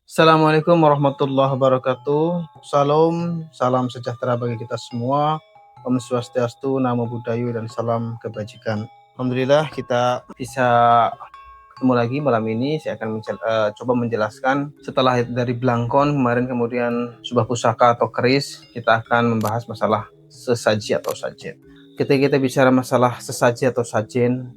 Assalamualaikum warahmatullahi wabarakatuh. Salam sejahtera bagi kita semua. Om Swastiastu, Namo Buddhaya, dan salam kebajikan. Alhamdulillah kita bisa ketemu lagi malam ini. Saya akan coba menjelaskan setelah dari Blangkon kemarin, kemudian sebuah pusaka atau keris, kita akan membahas masalah sesaji atau sajen. Ketika kita bicara masalah sesaji atau sajen,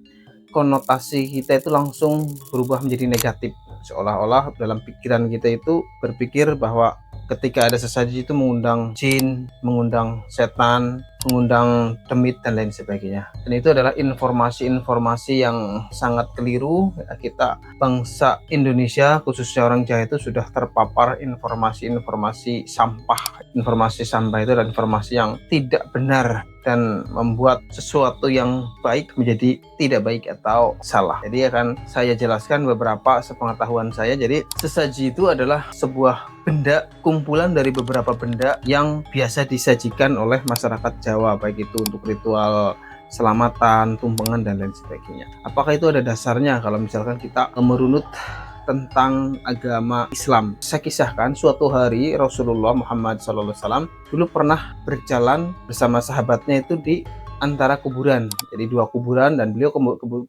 konotasi kita itu langsung berubah menjadi negatif, seolah-olah dalam pikiran kita itu berpikir bahwa ketika ada sesaji itu mengundang jin, mengundang setan, mengundang demit dan lain sebagainya. Dan itu adalah informasi-informasi yang sangat keliru. Kita bangsa Indonesia, khususnya orang Jawa, itu sudah terpapar informasi-informasi sampah. Informasi sampah itu adalah informasi yang tidak benar dan membuat sesuatu yang baik menjadi tidak baik atau salah. Jadi akan saya jelaskan beberapa sepengetahuan saya. Jadi sesaji itu adalah sebuah benda, kumpulan dari beberapa benda yang biasa disajikan oleh masyarakat Jawa, baik itu untuk ritual selamatan, tumpengan, dan lain sebagainya. Apakah itu ada dasarnya kalau misalkan kita merunut tentang agama Islam? Saya kisahkan suatu hari Rasulullah Muhammad SAW dulu pernah berjalan bersama sahabatnya itu di antara kuburan, jadi dua kuburan, dan beliau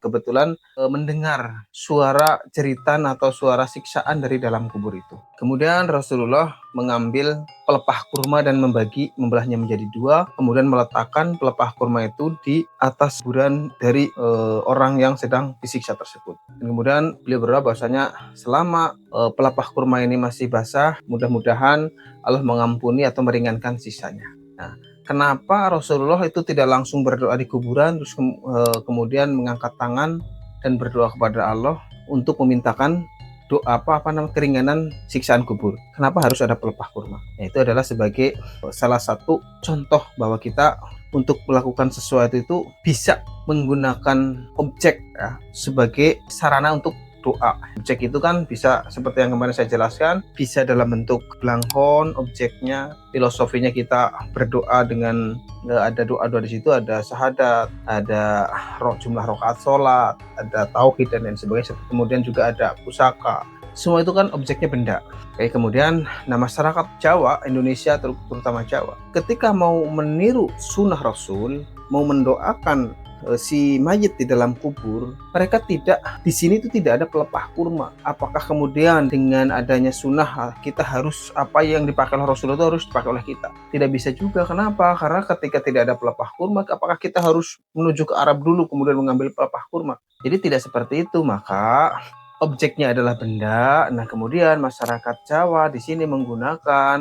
kebetulan mendengar suara jeritan atau suara siksaan dari dalam kubur itu. Kemudian Rasulullah mengambil pelepah kurma dan membelahnya menjadi dua, kemudian meletakkan pelepah kurma itu di atas kuburan dari orang yang sedang disiksa tersebut. Dan kemudian beliau berdoa bahwasanya selama pelepah kurma ini masih basah, mudah-mudahan Allah mengampuni atau meringankan sisanya. Nah, kenapa Rasulullah itu tidak langsung berdoa di kuburan, terus kemudian mengangkat tangan dan berdoa kepada Allah untuk memintakan doa keringanan siksaan kubur? Kenapa harus ada pelepah kurma? Nah, itu adalah sebagai salah satu contoh bahwa kita untuk melakukan sesuatu itu bisa menggunakan objek ya, sebagai sarana untuk doa. Objek itu kan bisa seperti yang kemarin saya jelaskan, bisa dalam bentuk blangkon objeknya. Filosofinya kita berdoa dengan ada doa-doa di situ, ada syahadat, ada jumlah rakaat sholat, ada tauhid dan lain sebagainya. Kemudian juga ada pusaka. Semua itu kan objeknya benda. Oke, kemudian masyarakat Jawa, Indonesia terutama Jawa, ketika mau meniru sunnah Rasul, mau mendoakan si mayit di dalam kubur, mereka di sini itu tidak ada pelepah kurma. Apakah kemudian dengan adanya sunnah kita harus apa yang dipakai oleh Rasulullah itu harus dipakai oleh kita? Tidak bisa juga. Kenapa? Karena ketika tidak ada pelepah kurma, apakah kita harus menuju ke Arab dulu kemudian mengambil pelepah kurma? Jadi tidak seperti itu. Maka objeknya adalah benda. Nah, kemudian masyarakat Jawa di sini menggunakan,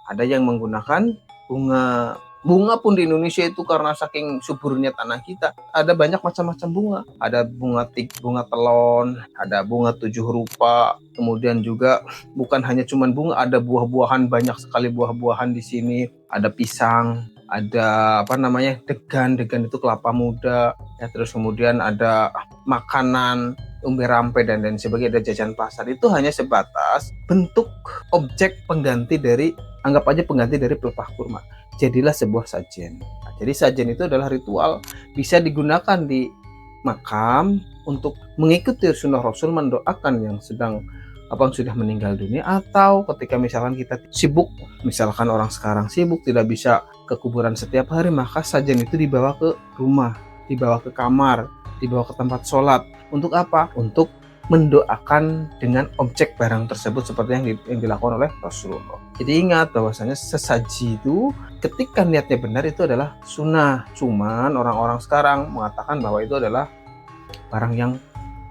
ada yang menggunakan bunga. Bunga pun di Indonesia itu karena saking suburnya tanah kita, ada banyak macam-macam bunga. Ada bunga telon, ada bunga 7 rupa. Kemudian juga bukan hanya cuman bunga, ada buah-buahan, banyak sekali buah-buahan di sini. Ada pisang, ada degan itu kelapa muda. Ya, terus kemudian ada makanan, umbi rampe dan lain sebagainya, ada jajan pasar. Itu hanya sebatas bentuk objek pengganti dari, anggap aja pengganti dari pelepah kurma. Jadilah sebuah sajen. Nah, jadi sajen itu adalah ritual, bisa digunakan di makam untuk mengikuti sunnah Rasul, mendoakan yang sudah meninggal dunia, atau ketika misalkan kita sibuk, misalkan orang sekarang sibuk tidak bisa ke kuburan setiap hari, maka sajen itu dibawa ke rumah, dibawa ke kamar, dibawa ke tempat sholat. Untuk apa? Untuk mendoakan dengan objek barang tersebut seperti yang dilakukan oleh Rasulullah. Jadi ingat bahwasanya sesaji itu ketika niatnya benar itu adalah sunnah. Cuman orang-orang sekarang mengatakan bahwa itu adalah barang yang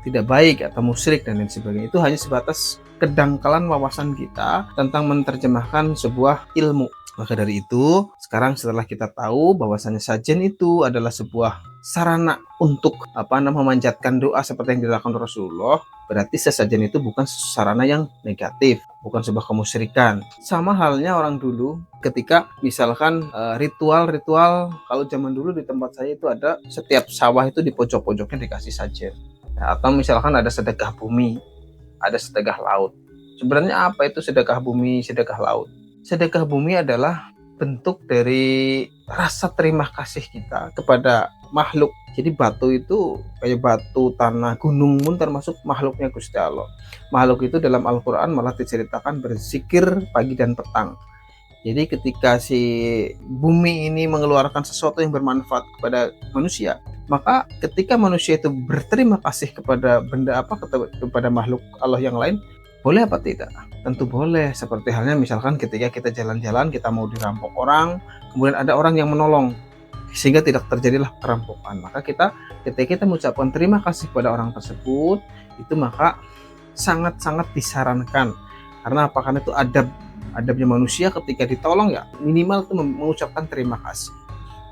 tidak baik atau musyrik dan lain sebagainya. Itu hanya sebatas kedangkalan wawasan kita tentang menerjemahkan sebuah ilmu. Maka dari itu, sekarang setelah kita tahu bahwasanya sajen itu adalah sebuah sarana untuk memanjatkan doa seperti yang dilakukan Rasulullah, berarti sesajen itu bukan sarana yang negatif, bukan sebuah kemusyrikan. Sama halnya orang dulu ketika misalkan ritual-ritual, kalau zaman dulu di tempat saya itu ada, setiap sawah itu di pojok-pojoknya dikasih sajen. Atau misalkan ada sedekah bumi, ada sedekah laut. Sebenarnya apa itu sedekah bumi, sedekah laut? Sedekah bumi adalah bentuk dari rasa terima kasih kita kepada makhluk. Jadi batu itu kayak batu, tanah, gunung pun termasuk makhluknya Gusti Allah. Makhluk itu dalam Al-Quran malah diceritakan berzikir pagi dan petang. Jadi ketika si bumi ini mengeluarkan sesuatu yang bermanfaat kepada manusia, maka ketika manusia itu berterima kasih kepada benda apa, kepada makhluk Allah yang lain, boleh apa tidak? Tentu boleh. Seperti halnya misalkan ketika kita jalan-jalan, kita mau dirampok orang, kemudian ada orang yang menolong, sehingga tidak terjadilah perampokan. Maka ketika kita mengucapkan terima kasih kepada orang tersebut, itu maka sangat-sangat disarankan. Karena apa? Karena itu adabnya manusia ketika ditolong ya minimal itu mengucapkan terima kasih.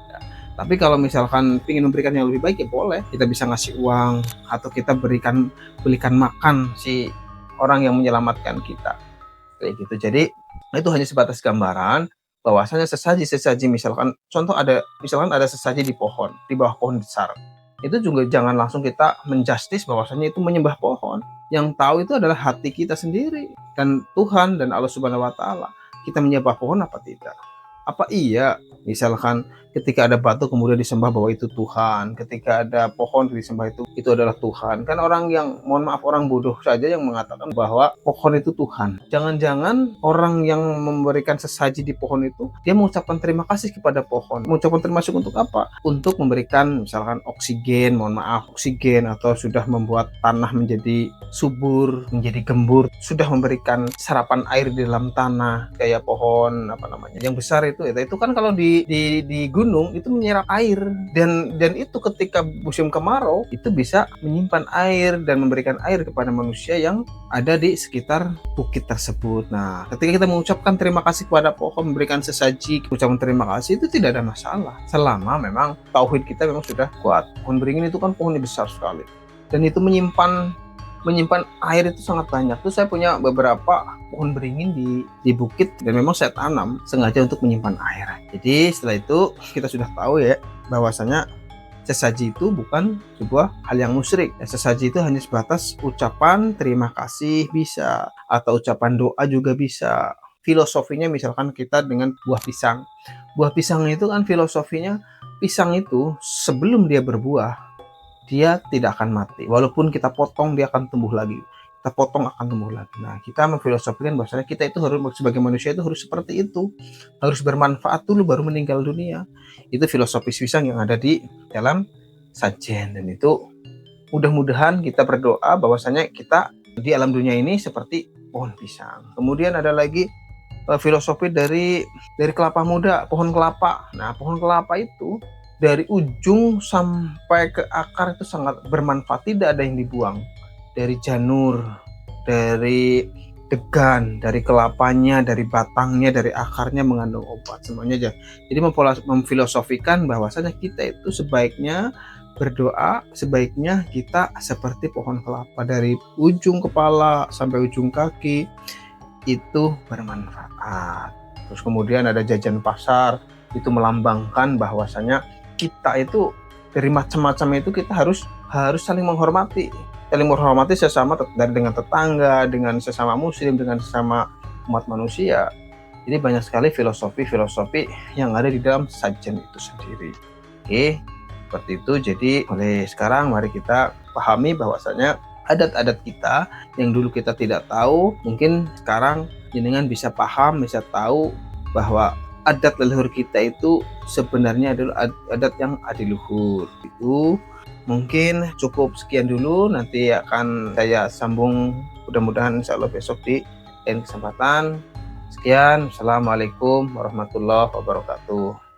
Ya. Tapi kalau misalkan ingin memberikan yang lebih baik ya boleh, kita bisa ngasih uang atau kita belikan makan si orang yang menyelamatkan kita, kayak gitu. Jadi itu hanya sebatas gambaran bahwasanya sesaji misalkan ada sesaji di bawah pohon besar, itu juga jangan langsung kita menjustis bahwasanya itu menyembah pohon. Yang tahu itu adalah hati kita sendiri dan Tuhan dan Allah Subhanahu wa taala. Kita menyembah pohon apa tidak? Apa iya misalkan ketika ada batu kemudian disembah bahwa itu Tuhan, ketika ada pohon disembah itu adalah Tuhan? Kan orang yang, mohon maaf, orang bodoh saja yang mengatakan bahwa pohon itu Tuhan. Jangan-jangan orang yang memberikan sesaji di pohon itu dia mengucapkan terima kasih kepada pohon. Mengucapkan terima kasih untuk apa? Untuk memberikan misalkan oksigen, atau sudah membuat tanah menjadi subur, menjadi gembur, sudah memberikan serapan air di dalam tanah kayak pohon yang besar itu kan kalau di gunung itu menyerap air, dan itu ketika musim kemarau itu bisa menyimpan air dan memberikan air kepada manusia yang ada di sekitar bukit tersebut. Nah, ketika kita mengucapkan terima kasih kepada pohon, memberikan sesaji, ucapan terima kasih itu tidak ada masalah selama memang tauhid kita memang sudah kuat. Pohon beringin itu kan pohonnya besar sekali dan itu menyimpan air itu sangat banyak. Tuh saya punya beberapa pohon beringin di bukit dan memang saya tanam sengaja untuk menyimpan air. Jadi setelah itu kita sudah tahu ya bahwasanya sesaji itu bukan sebuah hal yang musyrik. Sesaji itu hanya sebatas ucapan terima kasih bisa, atau ucapan doa juga bisa. Filosofinya misalkan kita dengan buah pisang. Buah pisang itu kan filosofinya, pisang itu sebelum dia berbuah dia tidak akan mati. Walaupun kita potong dia akan tumbuh lagi. Kita potong akan tumbuh lagi. Nah, kita memfilosofikan bahwasanya kita itu harus sebagai manusia itu harus seperti itu. Harus bermanfaat dulu baru meninggal dunia. Itu filosofi pisang yang ada di dalam sajen, dan itu mudah-mudahan kita berdoa bahwasanya kita di alam dunia ini seperti pohon pisang. Kemudian ada lagi filosofi dari kelapa muda, pohon kelapa. Nah, pohon kelapa itu dari ujung sampai ke akar itu sangat bermanfaat, tidak ada yang dibuang. Dari janur, dari degan, dari kelapanya, dari batangnya, dari akarnya mengandung obat, semuanya aja. Jadi memfilosofikan bahwasanya kita itu sebaiknya berdoa, sebaiknya kita seperti pohon kelapa, dari ujung kepala sampai ujung kaki itu bermanfaat. Terus kemudian ada jajan pasar, itu melambangkan bahwasanya kita itu dari macam-macam itu kita harus saling menghormati sesama, dengan tetangga, dengan sesama muslim, dengan sesama umat manusia. Jadi banyak sekali filosofi yang ada di dalam sajen itu sendiri. Oke, seperti itu. Jadi mulai sekarang mari kita pahami bahwasanya adat-adat kita yang dulu kita tidak tahu, mungkin sekarang jenengan bisa paham, bisa tahu bahwa adat leluhur kita itu sebenarnya adalah adat yang adiluhur. Itu mungkin cukup sekian dulu, nanti akan saya sambung mudah-mudahan insya Allah besok di lain kesempatan. Sekian, Assalamualaikum warahmatullahi wabarakatuh.